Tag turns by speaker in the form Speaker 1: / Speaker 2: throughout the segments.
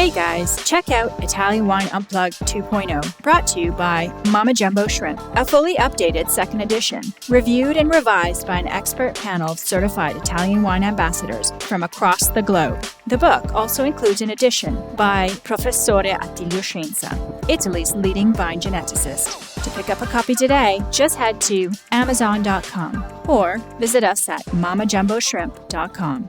Speaker 1: Hey guys, check out Italian Wine Unplugged 2.0, brought to you by Mama Jumbo Shrimp, a fully updated second edition, reviewed and revised by an expert panel of certified Italian wine ambassadors from across the globe. The book also includes an edition by Professore Attilio Scienza, Italy's leading vine geneticist. To pick up a copy today, just head to Amazon.com or visit us at MamaJumboShrimp.com.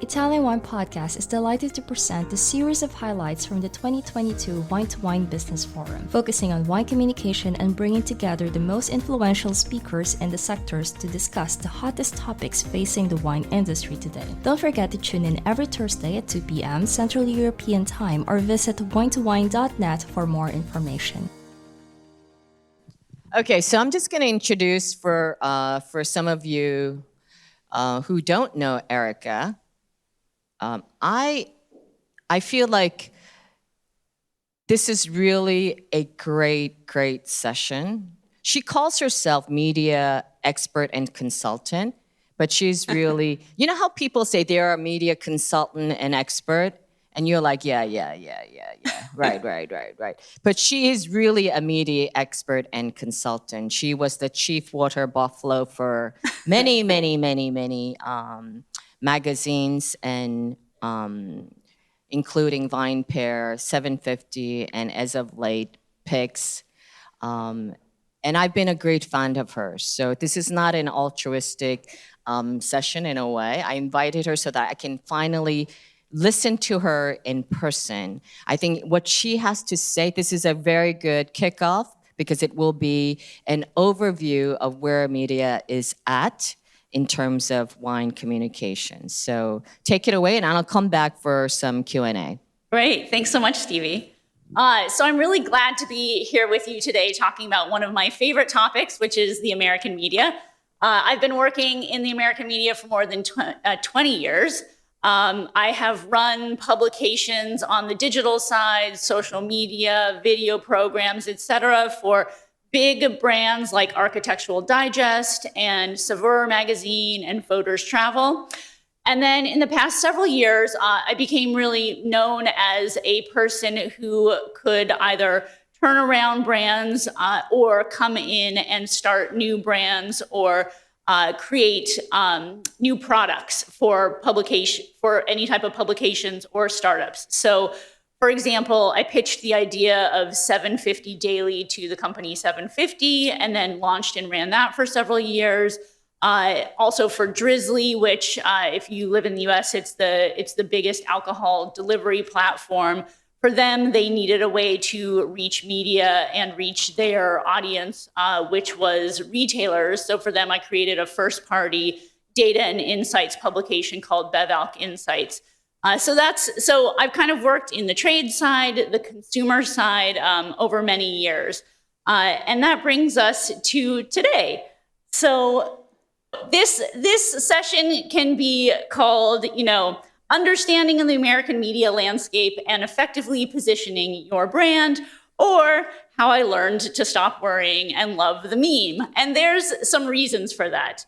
Speaker 2: Italian Wine Podcast is delighted to present the series of highlights from the 2022 Wine2Wine Business Forum, focusing on wine communication and bringing together the most influential speakers in the sectors to discuss the hottest topics facing the wine industry today. Don't forget to tune in every Thursday at 2 p.m. Central European Time or visit wine2wine.net for more information.
Speaker 3: Okay, so I'm just going to introduce for some of you who don't know Erica. I feel like this is really a great session. She calls herself media expert and consultant, but she's really, you know how people say they're a media consultant and expert? And you're like, yeah, right. But she is really a media expert and consultant. She was the chief water buffalo for many magazines, and including Vine Pair, 750, and as of late, Pix. And I've been a great fan of hers. So this is not an altruistic session in a way. I invited her so that I can finally listen to her in person. I think what she has to say, this is a very good kickoff because it will be an overview of where media is at in terms of wine communication. So take it away, and I'll come back for some Q&A.
Speaker 4: Great. Thanks so much, Stevie. So I'm really glad to be here with you today talking about one of my favorite topics, which is the American media. I've been working in the American media for more than 20 years. I have run publications on the digital side, social media, video programs, etc., for big brands like Architectural Digest and Saveur Magazine and Voters Travel. And then in the past several years, I became really known as a person who could either turn around brands or come in and start new brands or create new products for publication, for any type of publications or startups. So, for example, I pitched the idea of 750 Daily to the company 750, and then launched and ran that for several years. Also for Drizzly, which if you live in the US, it's the biggest alcohol delivery platform. For them, they needed a way to reach media and reach their audience, which was retailers. So for them, I created a first-party data and insights publication called BevAlc Insights. So I've kind of worked in the trade side, the consumer side over many years. And that brings us to today. So this session can be called, Understanding of the American Media Landscape and Effectively Positioning Your Brand, or How I Learned to Stop Worrying and Love the Meme. And there's some reasons for that.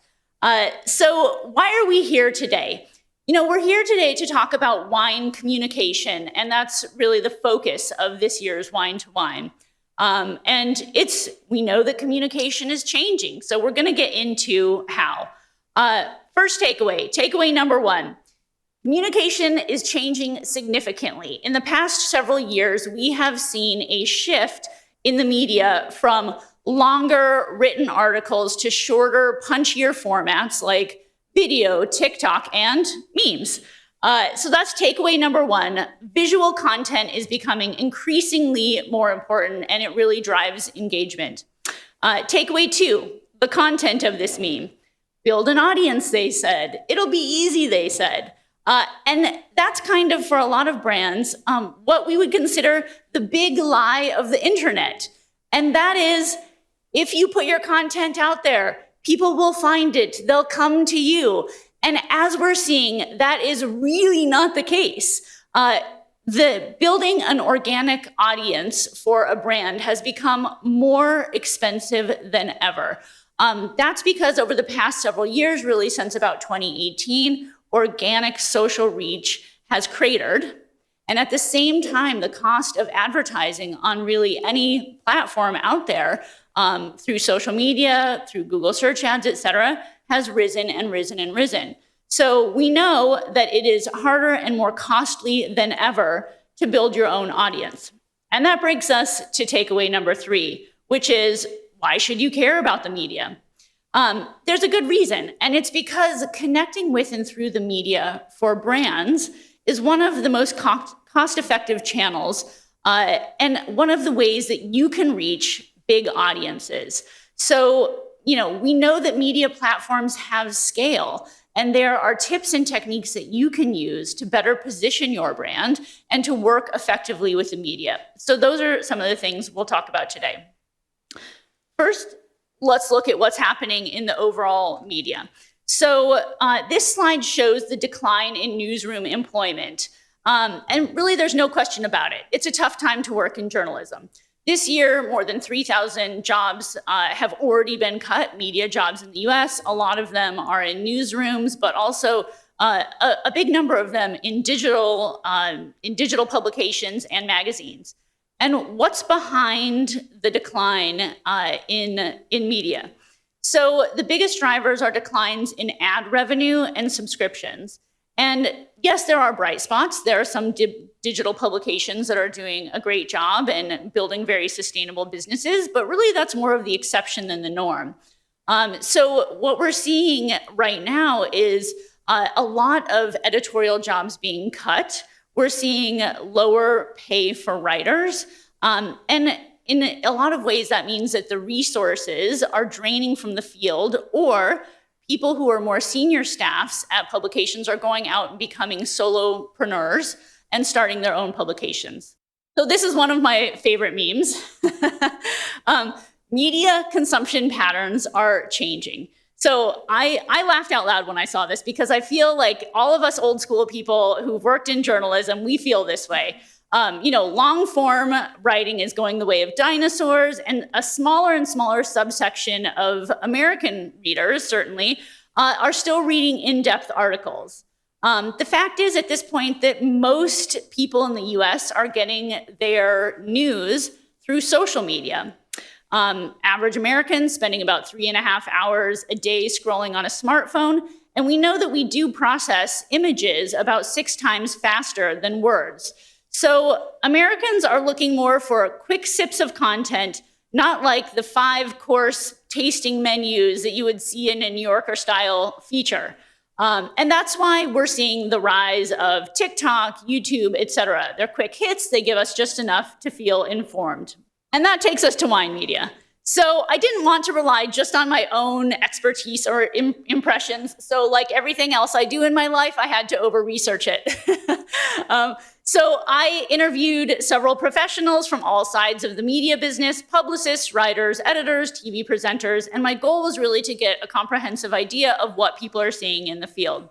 Speaker 4: So why are we here today? We're here today to talk about wine communication, and that's really the focus of this year's Wine2Wine. And we know that communication is changing, so we're gonna get into how. First takeaway number one, communication is changing significantly. In the past several years, we have seen a shift in the media from longer written articles to shorter, punchier formats like video, TikTok, and memes. So that's takeaway number one. Visual content is becoming increasingly more important, and it really drives engagement. Takeaway two, the content of this meme. Build an audience, they said. It'll be easy, they said. And that's kind of, for a lot of brands, what we would consider the big lie of the internet. And that is, if you put your content out there, people will find it, they'll come to you. And as we're seeing, that is really not the case. The building an organic audience for a brand has become more expensive than ever. That's because over the past several years, really since about 2018, organic social reach has cratered. And at the same time, the cost of advertising on really any platform out there through social media, through Google search ads, et cetera, has risen and risen and risen. So we know that it is harder and more costly than ever to build your own audience. And that brings us to takeaway number 3, which is, why should you care about the media? There's a good reason, and it's because connecting with and through the media for brands is one of the most cost-effective channels and one of the ways that you can reach big audiences. So, we know that media platforms have scale, and there are tips and techniques that you can use to better position your brand and to work effectively with the media. So those are some of the things we'll talk about today. First, let's look at what's happening in the overall media. So this slide shows the decline in newsroom employment. And really, there's no question about it. It's a tough time to work in journalism. This year, more than 3,000 jobs have already been cut, media jobs in the US. A lot of them are in newsrooms, but also a big number of them in digital publications and magazines. And what's behind the decline in media? So the biggest drivers are declines in ad revenue and subscriptions. And yes, there are bright spots. There are some digital publications that are doing a great job and building very sustainable businesses, but really that's more of the exception than the norm. So what we're seeing right now is a lot of editorial jobs being cut. We're seeing lower pay for writers. And in a lot of ways, that means that the resources are draining from the field, or people who are more senior staffs at publications are going out and becoming solopreneurs and starting their own publications. So this is one of my favorite memes. Media consumption patterns are changing. So I laughed out loud when I saw this because I feel like all of us old school people who've worked in journalism, we feel this way. Long form writing is going the way of dinosaurs, and a smaller and smaller subsection of American readers, certainly, are still reading in-depth articles. The fact is at this point that most people in the US are getting their news through social media. Average Americans spending about 3.5 hours a day scrolling on a smartphone, and we know that we do process images about 6 times faster than words. So Americans are looking more for quick sips of content, not like the 5-course tasting menus that you would see in a New Yorker style feature. And that's why we're seeing the rise of TikTok, YouTube, et cetera. They're quick hits. They give us just enough to feel informed. And that takes us to wine media. So I didn't want to rely just on my own expertise or impressions. So like everything else I do in my life, I had to over-research it. So I interviewed several professionals from all sides of the media business, publicists, writers, editors, TV presenters, and my goal was really to get a comprehensive idea of what people are seeing in the field.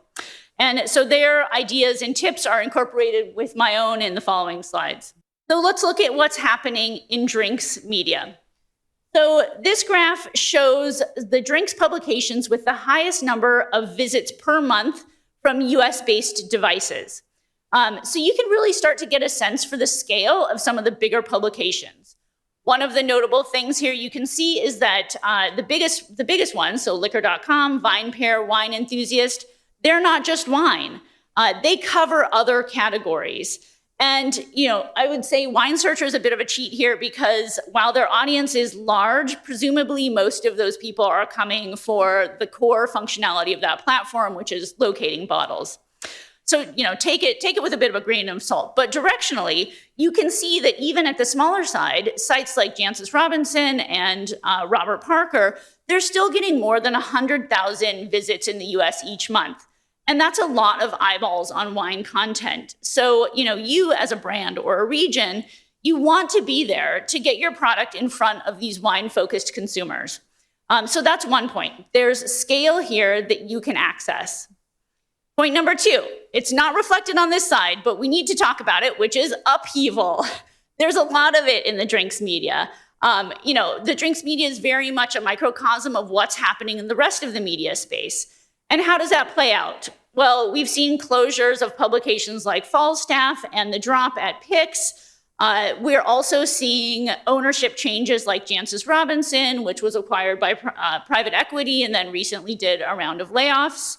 Speaker 4: And so their ideas and tips are incorporated with my own in the following slides. So let's look at what's happening in drinks media. So this graph shows the drinks publications with the highest number of visits per month from US-based devices. So you can really start to get a sense for the scale of some of the bigger publications. One of the notable things here you can see is that the biggest ones, so Liquor.com, VinePair, Wine Enthusiast, they're not just wine. They cover other categories. And, I would say Wine Searcher is a bit of a cheat here because while their audience is large, presumably most of those people are coming for the core functionality of that platform, which is locating bottles. So, take it with a bit of a grain of salt. But directionally, you can see that even at the smaller side, sites like Jancis Robinson and Robert Parker, they're still getting more than 100,000 visits in the US each month. And that's a lot of eyeballs on wine content. So, you as a brand or a region, you want to be there to get your product in front of these wine-focused consumers. So that's one point. There's scale here that you can access. Point number 2, it's not reflected on this side, but we need to talk about it, which is upheaval. There's a lot of it in the drinks media. The drinks media is very much a microcosm of what's happening in the rest of the media space. And how does that play out? Well, we've seen closures of publications like Falstaff and the drop at Pix. We're also seeing ownership changes like Jancis Robinson, which was acquired by private equity and then recently did a round of layoffs.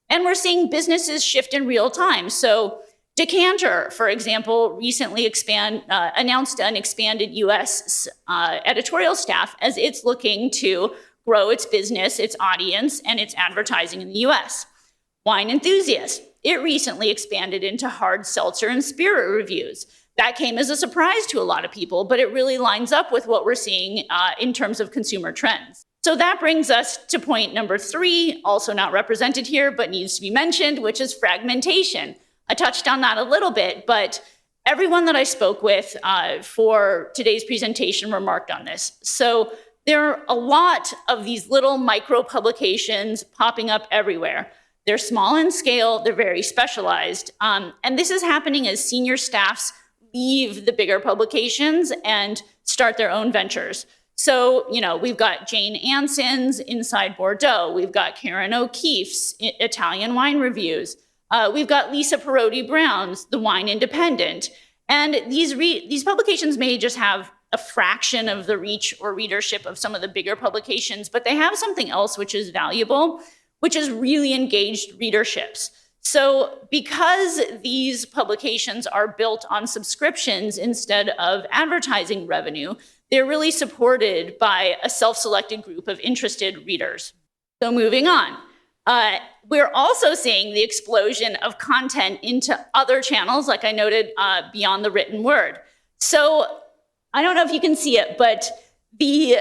Speaker 4: And we're seeing businesses shift in real time. So Decanter, for example, recently announced an expanded US editorial staff as it's looking to grow its business, its audience, and its advertising in the US. Wine Enthusiast, it recently expanded into hard seltzer and spirit reviews. That came as a surprise to a lot of people, but it really lines up with what we're seeing in terms of consumer trends. So that brings us to point number 3, also not represented here, but needs to be mentioned, which is fragmentation. I touched on that a little bit, but everyone that I spoke with for today's presentation remarked on this. So there are a lot of these little micro publications popping up everywhere. They're small in scale, they're very specialized. And this is happening as senior staffs leave the bigger publications and start their own ventures. So, we've got Jane Anson's Inside Bordeaux. We've got Karen O'Keefe's Italian Wine Reviews. We've got Lisa Perotti Brown's The Wine Independent. And these publications may just have a fraction of the reach or readership of some of the bigger publications, but they have something else which is valuable, which is really engaged readerships. So because these publications are built on subscriptions instead of advertising revenue, they're really supported by a self-selected group of interested readers. So moving on. We're also seeing the explosion of content into other channels, like I noted, beyond the written word. So I don't know if you can see it, but the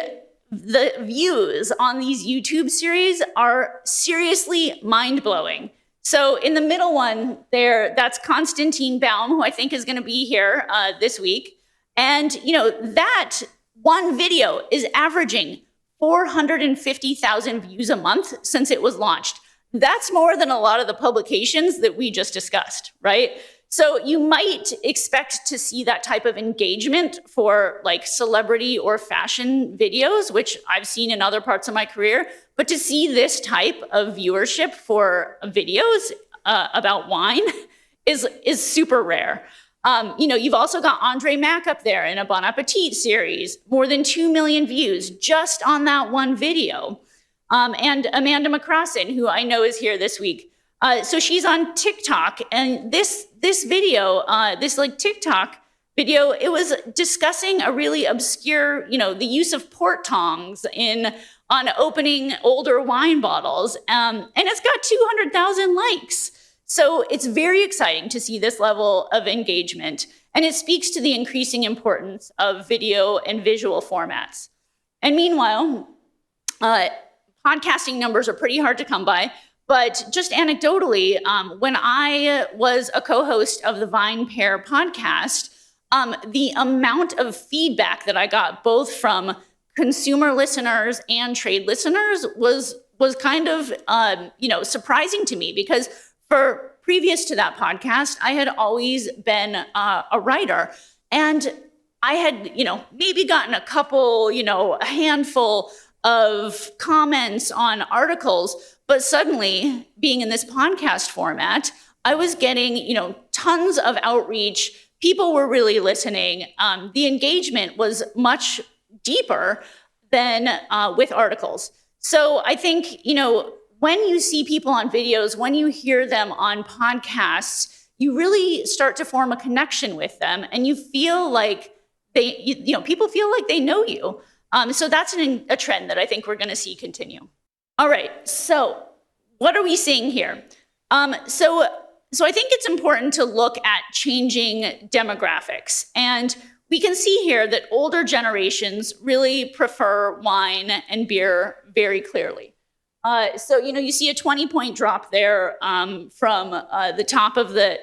Speaker 4: views on these YouTube series are seriously mind-blowing. So in the middle one there, that's Constantine Baum, who I think is going to be here this week. And, that one video is averaging 450,000 views a month since it was launched. That's more than a lot of the publications that we just discussed, right? So you might expect to see that type of engagement for like celebrity or fashion videos, which I've seen in other parts of my career, but to see this type of viewership for videos about wine is super rare. You've also got Andre Mack up there in a Bon Appetit series, more than 2 million views just on that one video. And Amanda McCrossin, who I know is here this week. So she's on TikTok, and this video, this TikTok video, it was discussing a really obscure, the use of port tongs on opening older wine bottles, and it's got 200,000 likes. So it's very exciting to see this level of engagement, and it speaks to the increasing importance of video and visual formats. And meanwhile, podcasting numbers are pretty hard to come by, but just anecdotally, when I was a co-host of the Vine Pair podcast, the amount of feedback that I got both from consumer listeners and trade listeners was kind of surprising to me, because previous to that podcast, I had always been a writer, and I had maybe gotten a couple, a handful of comments on articles, but suddenly being in this podcast format, I was getting, tons of outreach. People were really listening. The engagement was much deeper than with articles. So I think, when you see people on videos, when you hear them on podcasts, you really start to form a connection with them, and you feel like people feel like they know you. So that's a trend that I think we're going to see continue. All right, so what are we seeing here? So I think it's important to look at changing demographics. And we can see here that older generations really prefer wine and beer very clearly. So you see a 20-point drop there from the top of the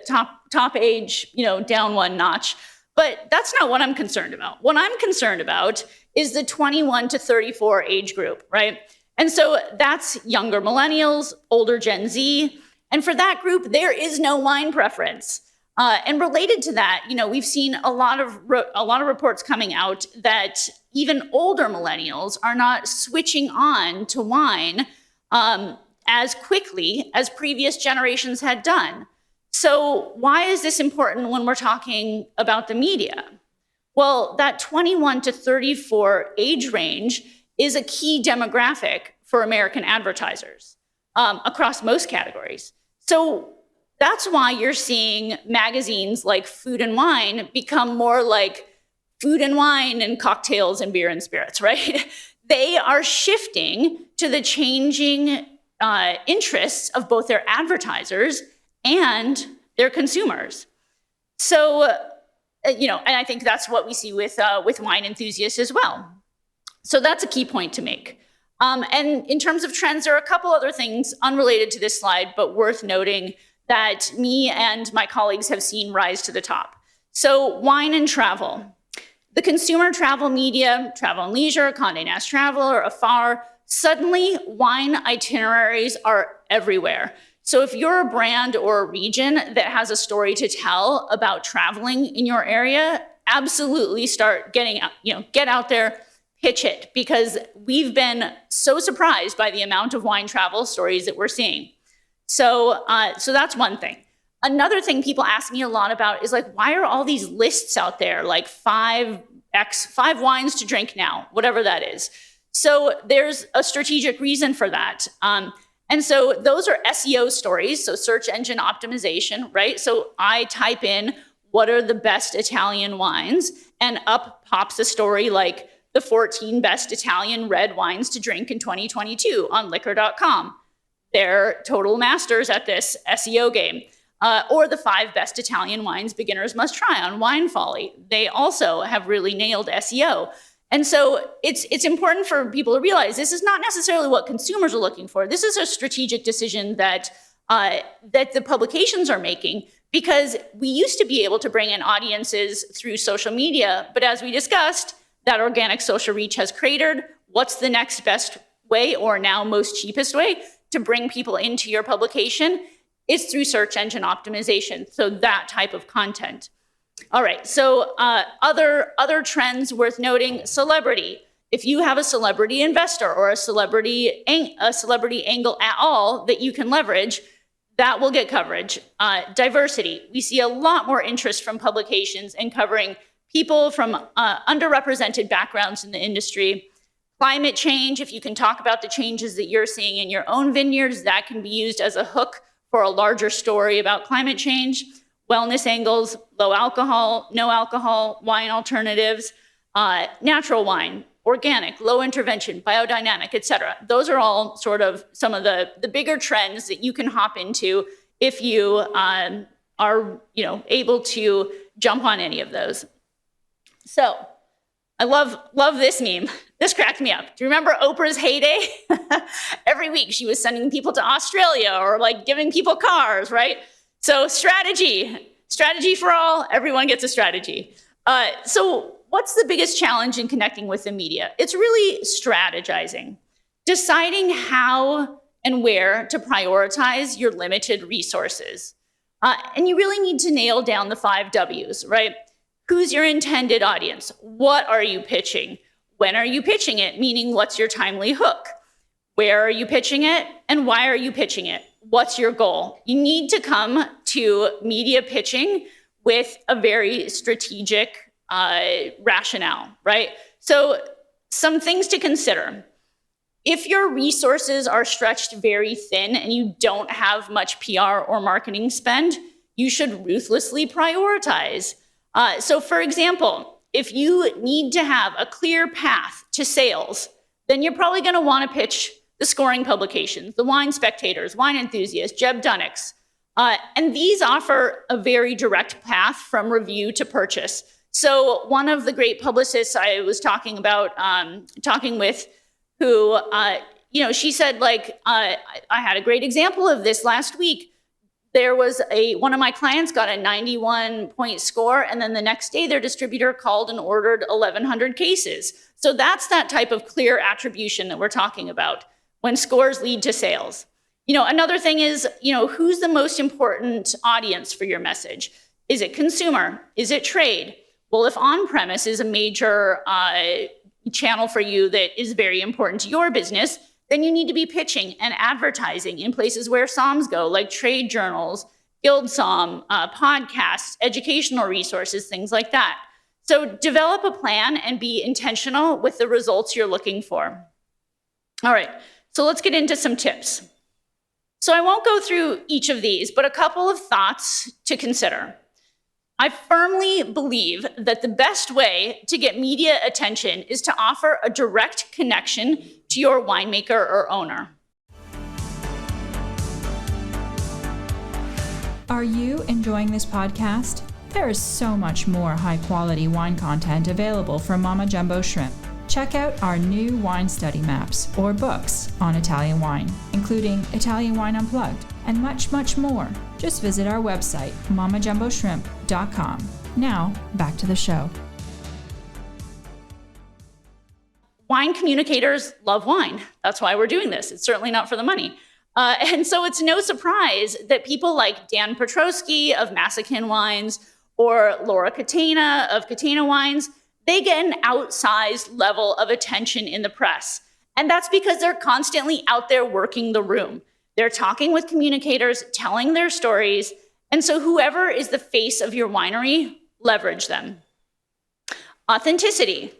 Speaker 4: top age, down one notch. But that's not what I'm concerned about. What I'm concerned about is the 21 to 34 age group, right? And so that's younger millennials, older Gen Z. And for that group, there is no wine preference. And related to that, we've seen a lot of reports coming out that even older millennials are not switching on to wine as quickly as previous generations had done. So why is this important when we're talking about the media? Well, that 21 to 34 age range is a key demographic for American advertisers across most categories. So that's why you're seeing magazines like Food and Wine become more like Food and Wine and Cocktails and Beer and Spirits, right? They are shifting to the changing interests of both their advertisers and their consumers. So, and I think that's what we see with wine enthusiasts as well. So that's a key point to make. And in terms of trends, there are a couple other things unrelated to this slide, but worth noting that me and my colleagues have seen rise to the top. So wine and travel. The consumer travel media, Travel and Leisure, Condé Nast Traveler, Afar, suddenly wine itineraries are everywhere. So if you're a brand or a region that has a story to tell about traveling in your area, absolutely start get out there, pitch it, because we've been so surprised by the amount of wine travel stories that we're seeing. So that's one thing. Another thing people ask me a lot about is like, why are all these lists out there, like 5 wines to drink now, whatever that is. So there's a strategic reason for that. And so those are SEO stories, so search engine optimization, right? So I type in, what are the best Italian wines? And up pops a story like the 14 best Italian red wines to drink in 2022 on liquor.com. They're total masters at this SEO game. Or the 5 best Italian wines beginners must try on Wine Folly. They also have really nailed SEO. And so it's important for people to realize this is not necessarily what consumers are looking for. This is a strategic decision that the publications are making, because we used to be able to bring in audiences through social media, but as we discussed, that organic social reach has cratered. What's the next best way, or now most cheapest way, to bring people into your publication? It's through search engine optimization, so that type of content. All right, so other trends worth noting, celebrity. If you have a celebrity investor or a celebrity angle at all that you can leverage, that will get coverage. Diversity, we see a lot more interest from publications in covering people from underrepresented backgrounds in the industry. Climate change, if you can talk about the changes that you're seeing in your own vineyards, that can be used as a hook for a larger story about climate change. Wellness angles, low alcohol, no alcohol, wine alternatives, natural wine, organic, low intervention, biodynamic, et cetera. Those are all sort of some of the bigger trends that you can hop into if you are able to jump on any of those. So I love this meme. This cracked me up. Do you remember Oprah's heyday? Every week she was sending people to Australia or like giving people cars, right? So strategy for all, everyone gets a strategy. So what's the biggest challenge in connecting with the media? It's really strategizing, deciding how and where to prioritize your limited resources. And you really need to nail down the 5 W's, right? Who's your intended audience? What are you pitching? When are you pitching it? Meaning, what's your timely hook? Where are you pitching it? And why are you pitching it? What's your goal? You need to come to media pitching with a very strategic rationale, right? So some things to consider. If your resources are stretched very thin and you don't have much PR or marketing spend, you should ruthlessly prioritize. So for example, if you need to have a clear path to sales, then you're probably going to want to pitch the scoring publications, the Wine Spectators, Wine Enthusiast, Jeb Dunnick's. And these offer a very direct path from review to purchase. So one of the great publicists I was talking with, who, she said, like, I had a great example of this last week. There was one of my clients got a 91-point score, and then the next day their distributor called and ordered 1,100 cases. So that's that type of clear attribution that we're talking about when scores lead to sales. Another thing is, who's the most important audience for your message? Is it consumer? Is it trade? Well, if on-premise is a major channel for you that is very important to your business, then you need to be pitching and advertising in places where somms go, like trade journals, Guild Somm, podcasts, educational resources, things like that. So develop a plan and be intentional with the results you're looking for. All right, so let's get into some tips. So I won't go through each of these, but a couple of thoughts to consider. I firmly believe that the best way to get media attention is to offer a direct connection to your winemaker or owner.
Speaker 1: Are you enjoying this podcast? There is so much more high-quality wine content available from Mama Jumbo Shrimp. Check out our new wine study maps or books on Italian wine, including Italian Wine Unplugged and much, much more. Just visit our website, mamajumboshrimp.com. Now, back to the show.
Speaker 4: Wine communicators love wine. That's why we're doing this. It's certainly not for the money. And so it's no surprise that people like Dan Petrosky of Massican Wines or Laura Catena of Catena Wines, they get an outsized level of attention in the press. And that's because they're constantly out there working the room. They're talking with communicators, telling their stories. And so whoever is the face of your winery, leverage them. Authenticity.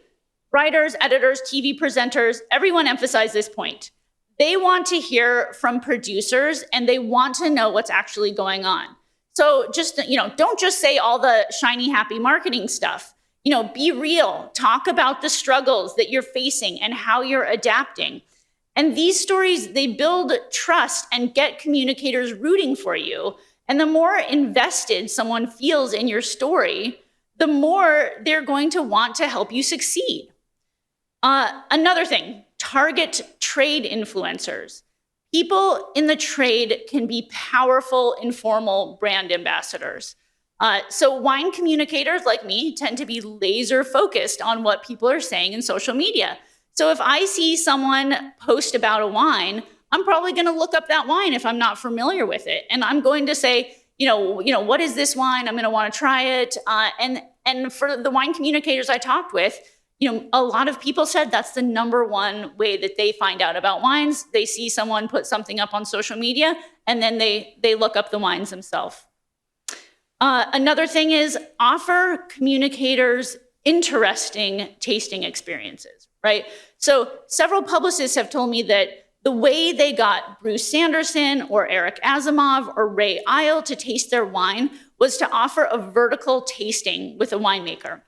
Speaker 4: Writers, editors, TV presenters, everyone emphasize this point. They want to hear from producers and they want to know what's actually going on. So just, don't just say all the shiny, happy marketing stuff. Be real. Talk about the struggles that you're facing and how you're adapting. And these stories, they build trust and get communicators rooting for you. And the more invested someone feels in your story, the more they're going to want to help you succeed. Another thing, target trade influencers. People in the trade can be powerful, informal brand ambassadors. So wine communicators like me tend to be laser focused on what people are saying in social media. So if I see someone post about a wine, I'm probably going to look up that wine if I'm not familiar with it. And I'm going to say, what is this wine? I'm going to want to try it. And for the wine communicators I talked with, a lot of people said that's the number one way that they find out about wines. They see someone put something up on social media, and then they look up the wines themselves. Another thing is offer communicators interesting tasting experiences, right? So several publicists have told me that the way they got Bruce Sanderson or Eric Asimov or Ray Isle to taste their wine was to offer a vertical tasting with a winemaker.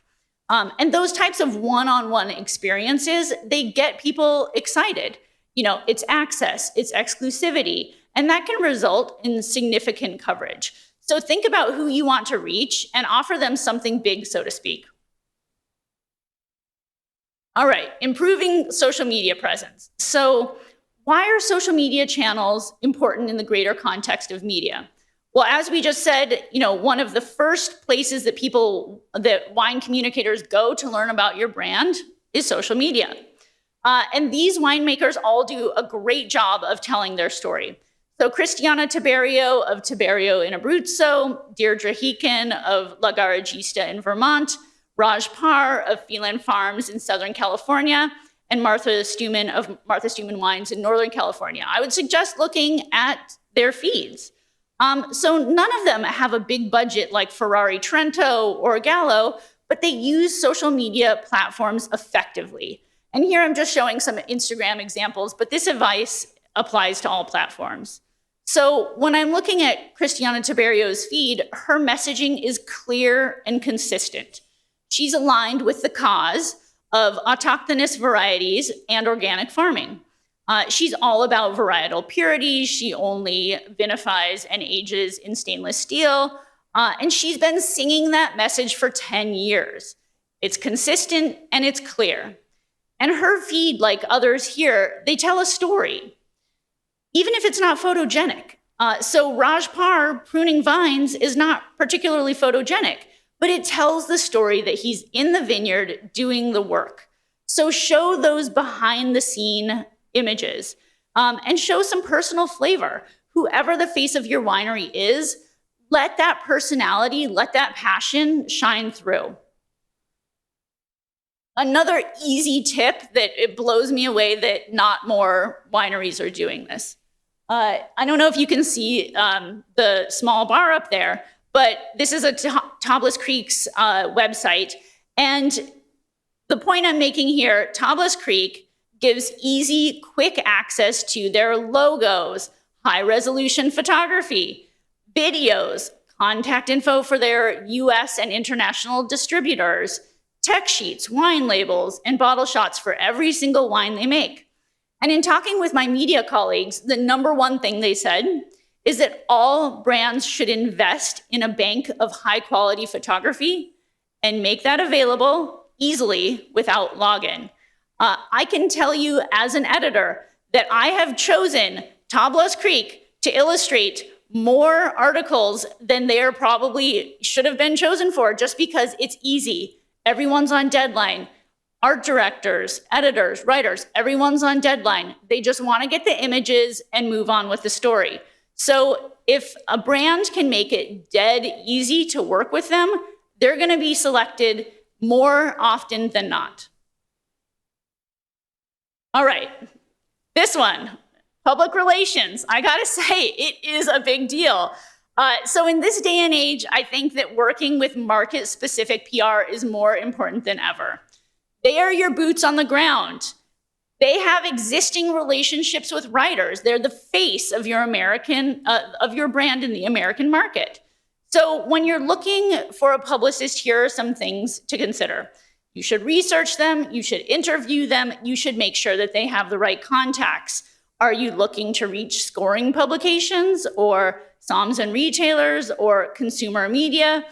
Speaker 4: And those types of one-on-one experiences, they get people excited. It's access, it's exclusivity, and that can result in significant coverage. So think about who you want to reach and offer them something big, so to speak. All right, improving social media presence. So why are social media channels important in the greater context of media? Well, as we just said, one of the first places that wine communicators go to learn about your brand is social media. And these winemakers all do a great job of telling their story. So Cristiana Tiberio of Tiberio in Abruzzo, Deirdre Heekin of La Garagista in Vermont, Raj Parr of Phelan Farms in Southern California, and Martha Stuman of Martha Stuman Wines in Northern California. I would suggest looking at their feeds. So none of them have a big budget like Ferrari Trento or Gallo, but they use social media platforms effectively. And here I'm just showing some Instagram examples, but this advice applies to all platforms. So when I'm looking at Cristiana Tiberio's feed, her messaging is clear and consistent. She's aligned with the cause of autochthonous varieties and organic farming. She's all about varietal purity. She only vinifies and ages in stainless steel. And she's been singing that message for 10 years. It's consistent and it's clear. And her feed, like others here, they tell a story, even if it's not photogenic. So Raj Parr pruning vines is not particularly photogenic, but it tells the story that he's in the vineyard doing the work. So show those behind the scene images and show some personal flavor. Whoever the face of your winery is, let that personality, let that passion shine through. Another easy tip that it blows me away that not more wineries are doing this. I don't know if you can see the small bar up there, but this is a Tablas Creek's website. And the point I'm making here, Tablas Creek gives easy, quick access to their logos, high-resolution photography, videos, contact info for their US and international distributors, tech sheets, wine labels, and bottle shots for every single wine they make. And in talking with my media colleagues, the number one thing they said is that all brands should invest in a bank of high-quality photography and make that available easily without login. I can tell you as an editor that I have chosen Tablas Creek to illustrate more articles than they probably should have been chosen for, just because it's easy. Everyone's on deadline. Art directors, editors, writers, everyone's on deadline. They just want to get the images and move on with the story. So if a brand can make it dead easy to work with them, they're going to be selected more often than not. All right, this one, public relations. I gotta say, it is a big deal. So in this day and age, I think that working with market-specific PR is more important than ever. They are your boots on the ground. They have existing relationships with writers. They're the face of your brand in the American market. So when you're looking for a publicist, here are some things to consider. You should research them, you should interview them, you should make sure that they have the right contacts. Are you looking to reach scoring publications or SOMs and retailers or consumer media?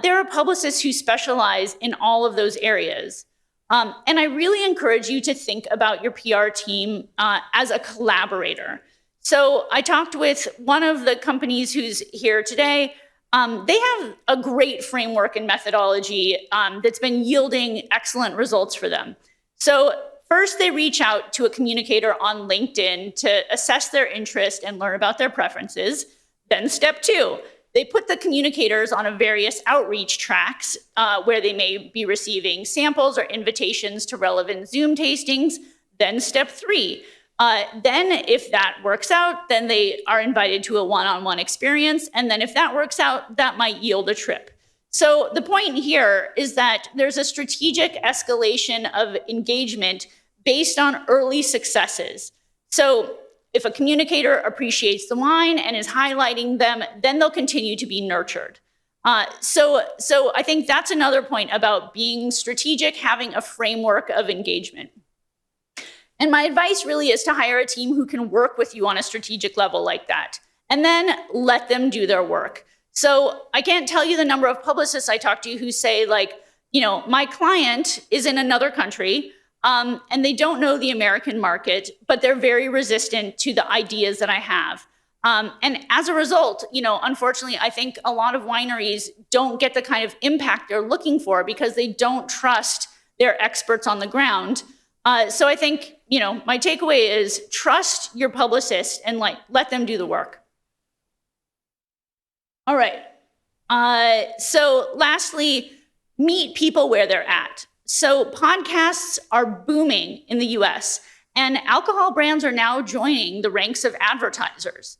Speaker 4: There are publicists who specialize in all of those areas. And I really encourage you to think about your PR team as a collaborator. So I talked with one of the companies who's here today. They have a great framework and methodology that's been yielding excellent results for them. So first, they reach out to a communicator on LinkedIn to assess their interest and learn about their preferences. Then step two, they put the communicators on various outreach tracks where they may be receiving samples or invitations to relevant Zoom tastings. Then step three, then if that works out, then they are invited to a one-on-one experience. And then if that works out, that might yield a trip. So the point here is that there's a strategic escalation of engagement based on early successes. So if a communicator appreciates the wine and is highlighting them, then they'll continue to be nurtured. So I think that's another point about being strategic, having a framework of engagement. And my advice really is to hire a team who can work with you on a strategic level like that, and then let them do their work. So I can't tell you the number of publicists I talk to who say, like, you know, my client is in another country, and they don't know the American market, but they're very resistant to the ideas that I have. And as a result, you know, unfortunately, I think a lot of wineries don't get the kind of impact they're looking for because they don't trust their experts on the ground. So I think, you know, my takeaway is trust your publicist and let them do the work. All right. So lastly, meet people where they're at. So podcasts are booming in the US, and alcohol brands are now joining the ranks of advertisers.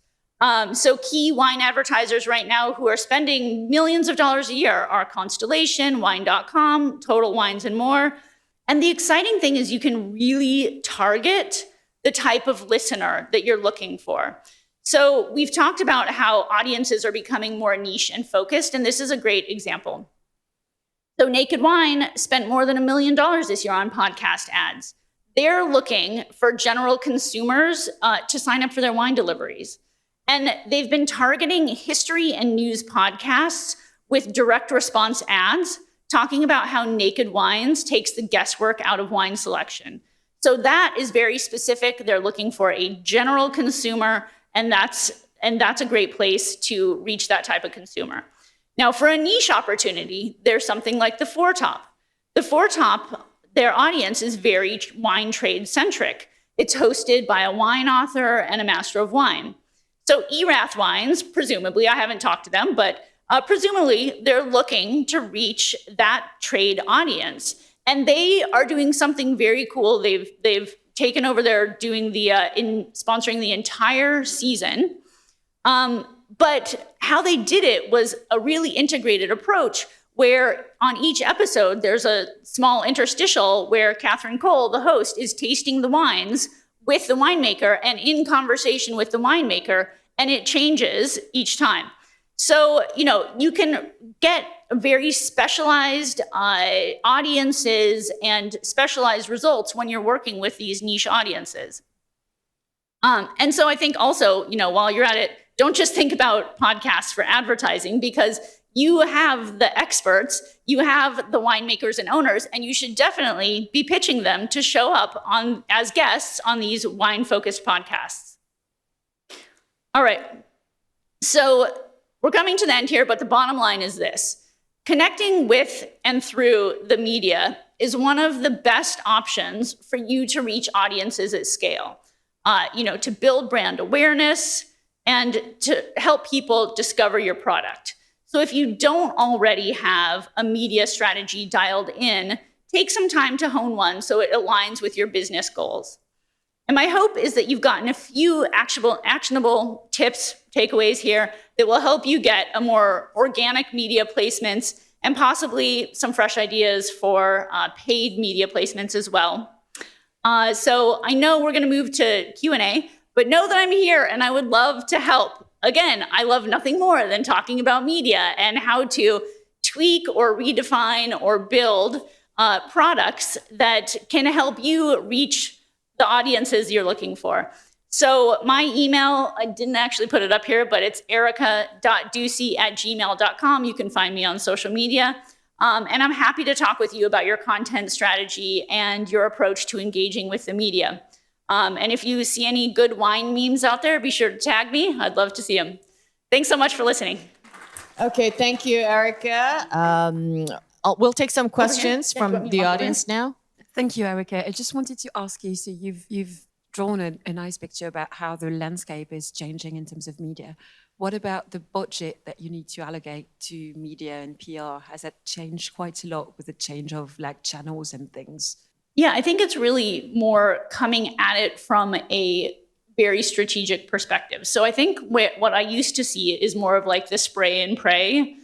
Speaker 4: So key wine advertisers right now who are spending millions of dollars a year are Constellation, Wine.com, Total Wines, and more. And the exciting thing is you can really target the type of listener that you're looking for. So we've talked about how audiences are becoming more niche and focused, and this is a great example. So Naked Wine spent more than $1 million this year on podcast ads. They're looking for general consumers to sign up for their wine deliveries. And they've been targeting history and news podcasts with direct response ads, talking about how Naked Wines takes the guesswork out of wine selection. So that is very specific. They're looking for a general consumer, and that's a great place to reach that type of consumer. Now, for a niche opportunity, there's something like the Four Top. The Four Top, their audience is very wine trade centric. It's hosted by a wine author and a master of wine. So Erath Wines, presumably, I haven't talked to them, but presumably they're looking to reach that trade audience. And they are doing something very cool. They've taken over, they're doing sponsoring the entire season. But how they did it was a really integrated approach where on each episode, there's a small interstitial where Catherine Cole, the host, is tasting the wines with the winemaker and in conversation with the winemaker, and it changes each time. So, you can get very specialized audiences and specialized results when you're working with these niche audiences. And so I think also, while you're at it, don't just think about podcasts for advertising, because you have the experts, you have the winemakers and owners, and you should definitely be pitching them to show up as guests on these wine-focused podcasts. All right, so we're coming to the end here, but the bottom line is this. Connecting with and through the media is one of the best options for you to reach audiences at scale, to build brand awareness and to help people discover your product. So if you don't already have a media strategy dialed in, take some time to hone one so it aligns with your business goals. And my hope is that you've gotten a few actionable tips, takeaways here that will help you get a more organic media placements and possibly some fresh ideas for paid media placements as well. So I know we're gonna move to Q&A, but know that I'm here and I would love to help. Again, I love nothing more than talking about media and how to tweak or redefine or build products that can help you reach the audiences you're looking for. So my email, I didn't actually put it up here, but it's erica.duecy@gmail.com. You can find me on social media. And I'm happy to talk with you about your content strategy and your approach to engaging with the media. And if you see any good wine memes out there, be sure to tag me. I'd love to see them. Thanks so much for listening.
Speaker 3: Okay, thank you, Erica. We'll take some questions from the audience now.
Speaker 5: Thank you, Erica. I just wanted to ask you, so you've drawn a nice picture about how the landscape is changing in terms of media. What about the budget that you need to allocate to media and PR? Has that changed quite a lot with the change of channels and things?
Speaker 4: Yeah, I think it's really more coming at it from a very strategic perspective. So I think what I used to see is more of the spray and pray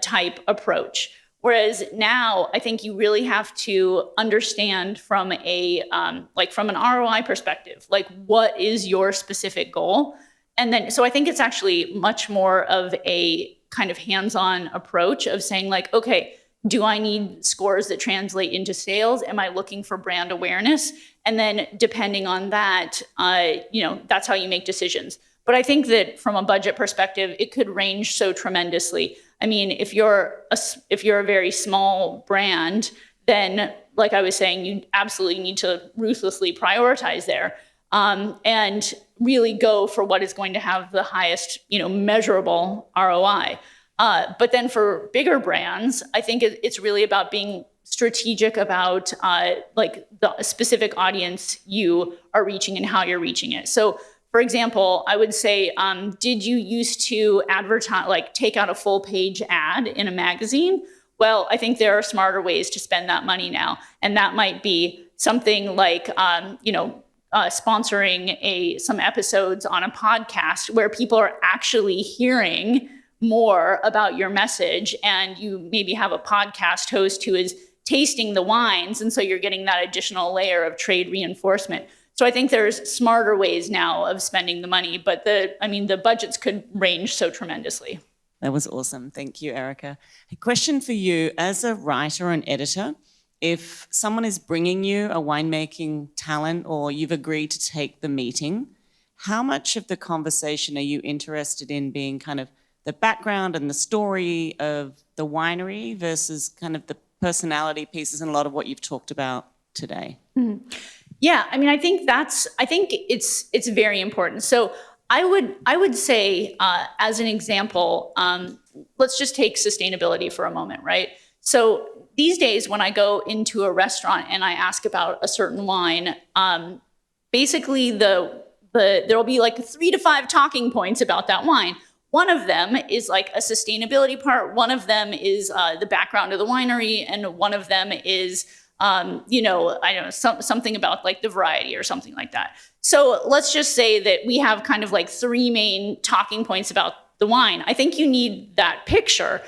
Speaker 4: type approach. Whereas now I think you really have to understand from from an ROI perspective, what is your specific goal? And then, so I think it's actually much more of a kind of hands-on approach of saying okay, do I need scores that translate into sales? Am I looking for brand awareness? And then depending on that, that's how you make decisions. But I think that from a budget perspective, it could range so tremendously. I mean, if you're a very small brand, then like I was saying, you absolutely need to ruthlessly prioritize there and really go for what is going to have the highest, measurable ROI. But then for bigger brands, I think it's really about being strategic about the specific audience you are reaching and how you're reaching it. So for example, I would say, did you used to advertise, take out a full page ad in a magazine? Well, I think there are smarter ways to spend that money now. And that might be something sponsoring some episodes on a podcast where people are actually hearing more about your message, and you maybe have a podcast host who is tasting the wines, and so you're getting that additional layer of trade reinforcement. So I think there's smarter ways now of spending the money, but the budgets could range so tremendously.
Speaker 6: That was awesome. Thank you, Erica. A question for you, as a writer or an editor, if someone is bringing you a winemaking talent or you've agreed to take the meeting, how much of the conversation are you interested in being kind of the background and the story of the winery versus kind of the personality pieces and a lot of what you've talked about today?
Speaker 4: Mm-hmm. Yeah, I think it's very important. So I would say, as an example, let's just take sustainability for a moment, right? So these days, when I go into a restaurant and I ask about a certain wine, basically there'll be 3 to 5 talking points about that wine. One of them is like a sustainability part. One of them is the background of the winery, and one of them is, I don't know, something about like the variety or something like that. So let's just say that we have kind of like three main talking points about the wine. I think you need that picture,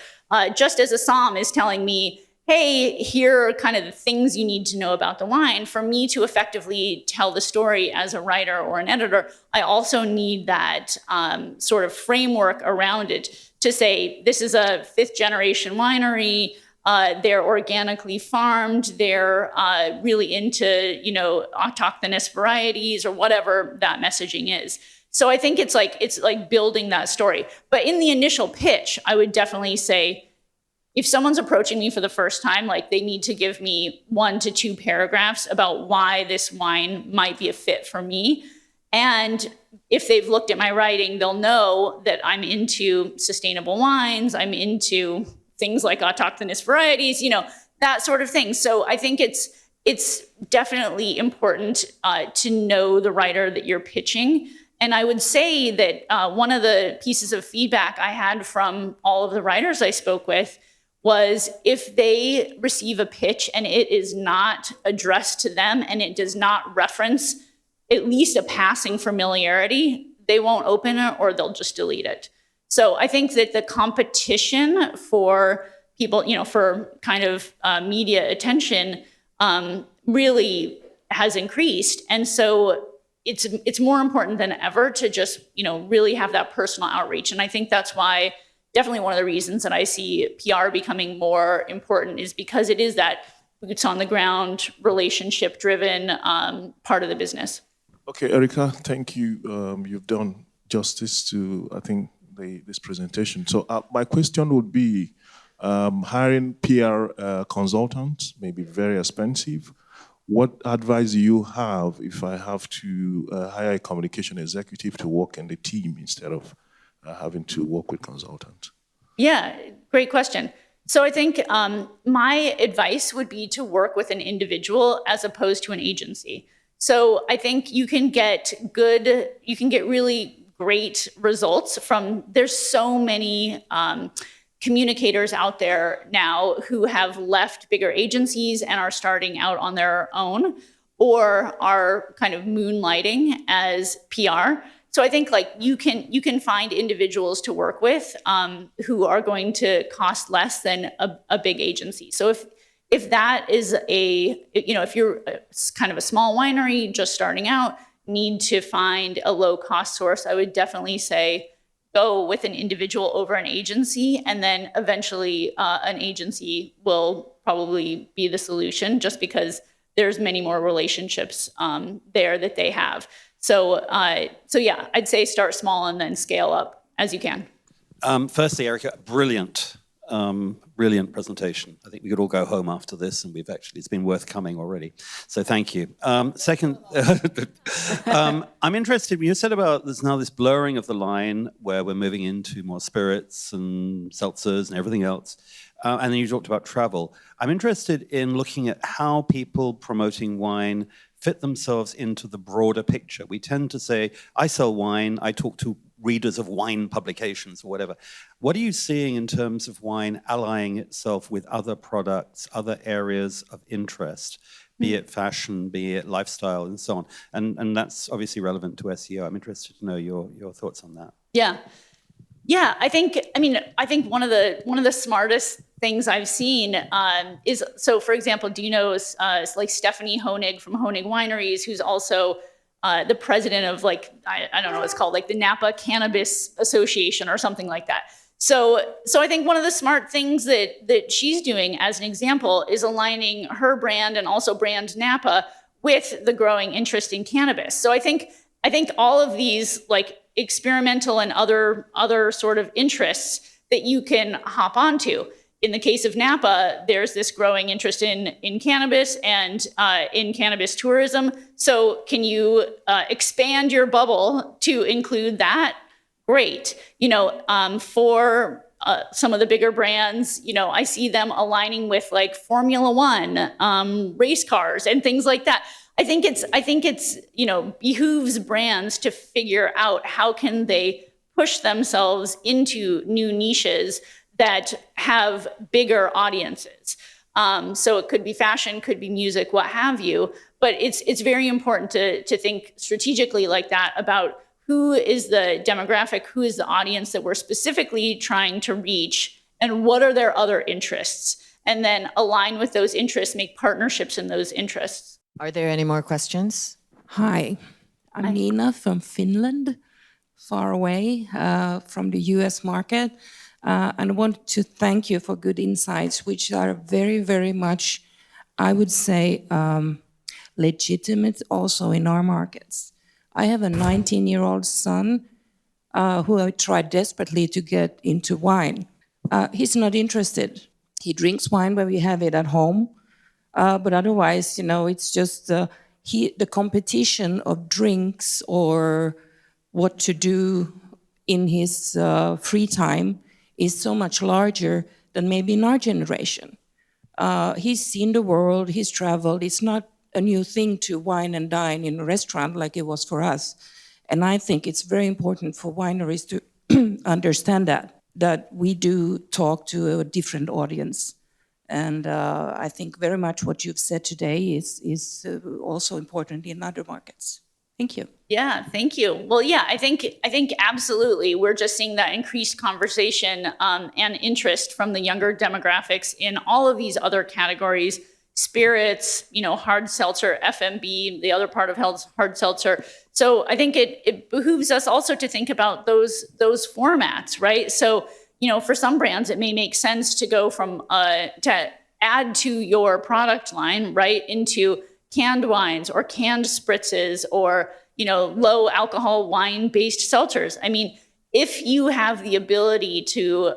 Speaker 4: just as a somm is telling me, hey, here are kind of the things you need to know about the wine. For me to effectively tell the story as a writer or an editor, I also need that sort of framework around it to say, this is a 5th generation winery, they're organically farmed, they're really into, autochthonous varieties or whatever that messaging is. So I think it's like building that story. But in the initial pitch, I would definitely say, if someone's approaching me for the first time, like they need to give me 1 to 2 paragraphs about why this wine might be a fit for me. And if they've looked at my writing, they'll know that I'm into sustainable wines, I'm into things like autochthonous varieties, that sort of thing. So I think it's definitely important to know the writer that you're pitching. And I would say that one of the pieces of feedback I had from all of the writers I spoke with was if they receive a pitch and it is not addressed to them and it does not reference at least a passing familiarity, they won't open it or they'll just delete it. So I think that the competition for people, for kind of media attention really has increased. And so it's more important than ever to just, really have that personal outreach. And I think that's why definitely one of the reasons that I see PR becoming more important is because it is that boots on the ground, relationship driven part of the business.
Speaker 7: Okay, Erica, thank you. You've done justice to, I think, this presentation. So my question would be, hiring PR consultants may be very expensive. What advice do you have if I have to hire a communication executive to work in the team instead of having to work with consultants?
Speaker 4: Yeah, great question. So I think my advice would be to work with an individual as opposed to an agency. So I think you can get really great results from, there's so many communicators out there now who have left bigger agencies and are starting out on their own or are kind of moonlighting as PR. So I think you can find individuals to work with who are going to cost less than a big agency. So if that is if you're kind of a small winery just starting out, need to find a low cost source, I would definitely say go with an individual over an agency, and then eventually an agency will probably be the solution just because there's many more relationships there that they have. So yeah, I'd say start small and then scale up as you can.
Speaker 8: Firstly, Erica, brilliant presentation. I think we could all go home after this, and it's been worth coming already. So thank you. Second, I'm interested, you said about there's now this blurring of the line where we're moving into more spirits and seltzers and everything else. And then you talked about travel. I'm interested in looking at how people promoting wine fit themselves into the broader picture. We tend to say, I sell wine, I talk to readers of wine publications or whatever. What are you seeing in terms of wine allying itself with other products, other areas of interest, be it fashion, be it lifestyle, and so on? And that's obviously relevant to SEO. I'm interested to know your thoughts on that.
Speaker 4: Yeah, I think one of the smartest things I've seen is, so for example, do you know like Stephanie Honig from Honig Wineries, who's also the president of I don't know what it's called, like the Napa Cannabis Association or something like that. So I think one of the smart things that she's doing as an example is aligning her brand and also brand Napa with the growing interest in cannabis. So I think all of these experimental and other sort of interests that you can hop onto. In the case of Napa, there's this growing interest in cannabis and in cannabis tourism. So can you expand your bubble to include that? Great. For some of the bigger brands, I see them aligning with Formula One, race cars and things like that. I think it's behooves brands to figure out how can they push themselves into new niches that have bigger audiences. So it could be fashion, could be music, what have you. But it's very important to think strategically like that about who is the demographic, who is the audience that we're specifically trying to reach, and what are their other interests? And then align with those interests, make partnerships in those interests.
Speaker 3: Are there any more questions?
Speaker 9: Hi, I'm Nina from Finland, far away from the US market. And I want to thank you for good insights, which are very, very much, I would say, legitimate also in our markets. I have a 19-year-old son who I tried desperately to get into wine. He's not interested. He drinks wine when we have it at home, but otherwise, it's just the competition of drinks or what to do in his free time is so much larger than maybe in our generation. He's seen the world, he's traveled. It's not a new thing to wine and dine in a restaurant like it was for us. And I think it's very important for wineries to understand that we do talk to a different audience. And I think very much what you've said today is also important in other markets. Thank you.
Speaker 4: Yeah, thank you. Well, yeah, I think absolutely. We're just seeing that increased conversation and interest from the younger demographics in all of these other categories: spirits, hard seltzer, FMB, the other part of hard seltzer. So I think it behooves us also to think about those formats, right? So, for some brands, it may make sense to go from to add to your product line, right, into canned wines or canned spritzes or, low alcohol wine-based seltzers. I mean, if you have the ability to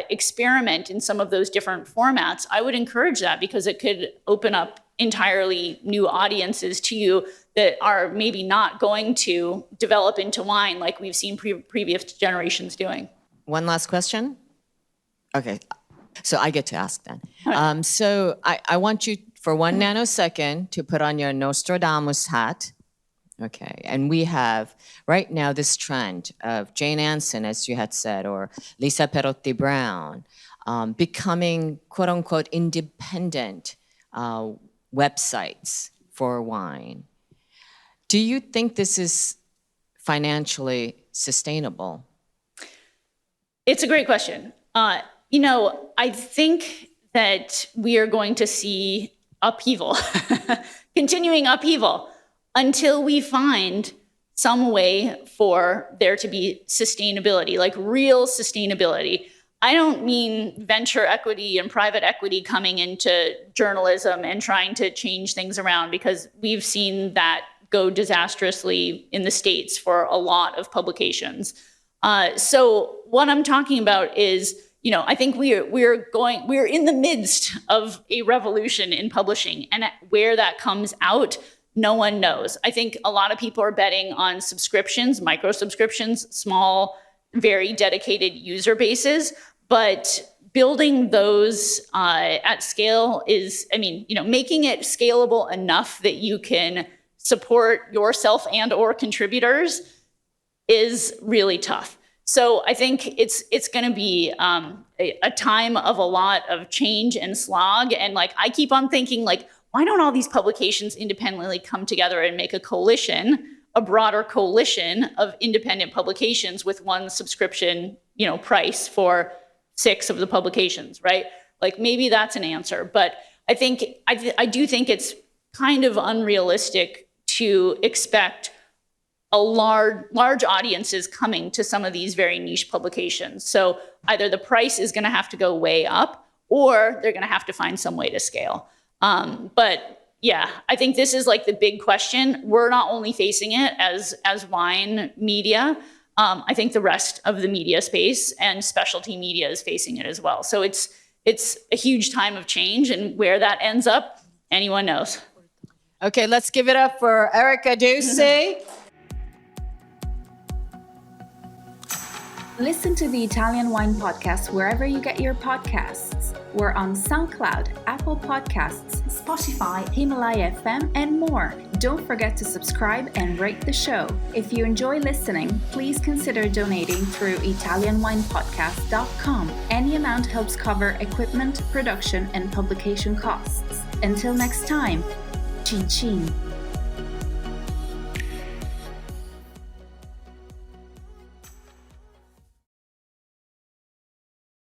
Speaker 4: experiment in some of those different formats, I would encourage that, because it could open up entirely new audiences to you that are maybe not going to develop into wine like we've seen previous generations doing.
Speaker 3: One last question? Okay, so I get to ask then. So I want you for 1 nanosecond to put on your Nostradamus hat. Okay, and we have right now this trend of Jane Anson, as you had said, or Lisa Perotti Brown, becoming quote unquote independent websites for wine. Do you think this is financially sustainable?
Speaker 4: It's a great question. I think that we are going to see upheaval, continuing upheaval, until we find some way for there to be sustainability, like real sustainability. I don't mean venture equity and private equity coming into journalism and trying to change things around, because we've seen that go disastrously in the States for a lot of publications. So what I'm talking about is, I think we're in the midst of a revolution in publishing, and where that comes out, no one knows. I think a lot of people are betting on subscriptions, micro subscriptions, small, very dedicated user bases, but building those at scale is, making it scalable enough that you can support yourself and or contributors is really tough. So I think it's going to be a time of a lot of change and slog. And I keep on thinking, why don't all these publications independently come together and make a coalition, a broader coalition of independent publications with one subscription, price for 6 of the publications, right? Maybe that's an answer. But I do think it's kind of unrealistic to expect a large audiences coming to some of these very niche publications. So either the price is going to have to go way up, or they're going to have to find some way to scale. But yeah, I think this is the big question. We're not only facing it as wine media. I think the rest of the media space and specialty media is facing it as well. So it's a huge time of change, and where that ends up, anyone knows.
Speaker 3: Okay, let's give it up for Erica Duecy.
Speaker 10: Listen to the Italian Wine Podcast wherever you get your podcasts. We're on SoundCloud, Apple Podcasts, Spotify, Himalaya FM, and more. Don't forget to subscribe and rate the show. If you enjoy listening, please consider donating through ItalianWinePodcast.com. Any amount helps cover equipment, production, and publication costs. Until next time, cin cin.